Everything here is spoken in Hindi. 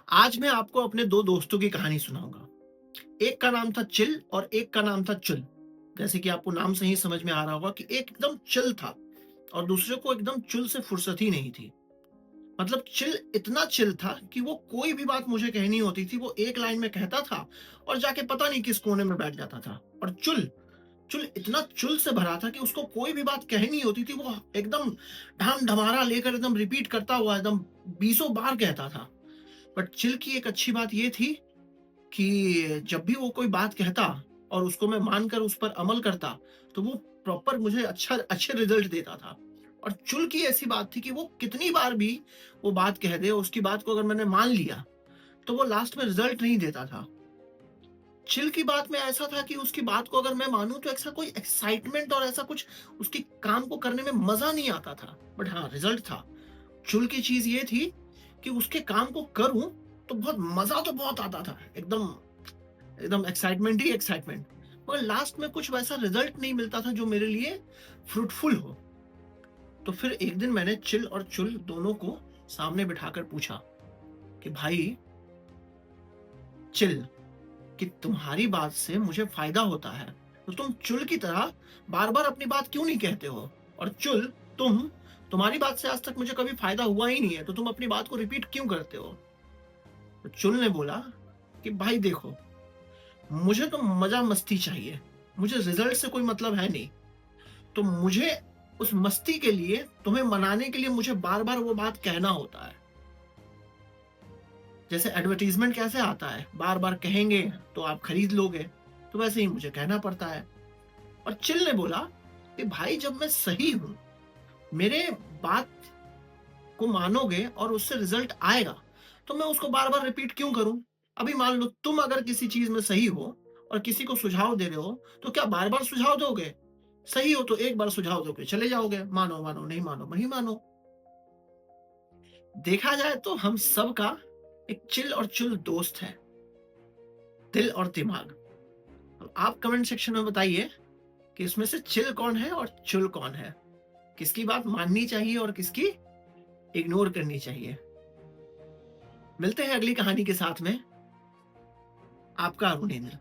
आज मैं आपको अपने 2 दोस्तों की कहानी सुनाऊँगा। एक का नाम था चिल और एक का नाम था चुल। जैसे कि आपको नाम से ही समझ में आ रहा होगा कि एक एकदम चिल था और दूसरे को एकदम चुल से फुर्सत ही नहीं थी। मतलब चिल इतना चिल था कि वो कोई भी बात मुझे कहनी होती थी, वो एक लाइन में कहता था और जाके पता नहीं किस कोने में बैठ जाता था। और चुल चुल इतना चुल से भरा था कि उसको कोई भी बात कहनी होती थी, वो एकदम ढम-ढमारा लेकर एकदम रिपीट करता हुआ एकदम बीसों बार कहता था। बट चिल की एक अच्छी बात ये थी कि जब भी वो कोई बात कहता और उसको मैं मानकर उस पर अमल करता, तो वो प्रॉपर मुझे अच्छे रिज़ल्ट देता था। और चुल की ऐसी बात थी कि वो कितनी बार भी वो बात कह दे, उसकी बात को अगर मैंने मान लिया, तो वो लास्ट में रिज़ल्ट नहीं देता था। चिल की बात में ऐसा था कि उसकी बात को अगर मैं मानूँ तो ऐसा कोई एक्साइटमेंट और ऐसा कुछ उसके काम को करने में मज़ा नहीं आता था। बट हाँ, रिज़ल्ट था। चुल की चीज़ ये थी कि उसके काम को करूँ, तो बहुत मज़ा तो बहुत आता था। एकदम एकदम एक्साइटमेंट ही एक्साइटमेंट। मगर लास्ट में कुछ वैसा रिजल्ट नहीं मिलता था जो मेरे लिए फ्रूटफुल हो। तो फिर एक दिन मैंने चिल और चुल दोनों को सामने बिठाकर पूछा कि भाई चिल, कि तुम्हारी बात से मुझे फायदा होता है, तो तुम चुल की तरह बार बार अपनी बात क्यों नहीं कहते हो? और चुल, तुम्हारी बात से आज तक मुझे कभी फायदा हुआ ही नहीं है, तो तुम अपनी बात को रिपीट क्यों करते हो? तो चुल ने बोला कि भाई देखो, मुझे तो मजा मस्ती चाहिए, मुझे रिजल्ट से कोई मतलब है नहीं। तो मुझे उस मस्ती के लिए, तुम्हें मनाने के लिए मुझे बार-बार वो बात कहना होता है। जैसे एडवर्टाइज़मेंट कैसे आता है, बार-बार कहेंगे तो आप खरीद लोगे, तो वैसे ही मुझे कहना पड़ता है। और चिल ने बोला कि भाई जब मैं सही हूँ, मेरे बात को मानोगे और उससे रिज़ल्ट आएगा, तो मैं उसको बार-बार रिपीट क्यों करूँ? अभी मान लो तुम अगर किसी चीज़ में सही हो और किसी को सुझाव दे रहे हो, तो क्या बार-बार सुझाव दोगे? सही हो तो एक बार सुझाव दोगे, चले जाओगे, मानो, मानो, नहीं मानो, नहीं मानो। देखा जाए तो हम सबका एक चिल और चुल दोस्त है, दिल और दिमाग। अब आप कमेंट सेक्शन में बताइए कि इसमें से चिल कौन है और चुल कौन है? किसकी बात माननी चाहिए और किसकी इग्नोर करनी चाहिए? मिलते हैं अगली कहानी के साथ में। आपका अरुणेंद्र।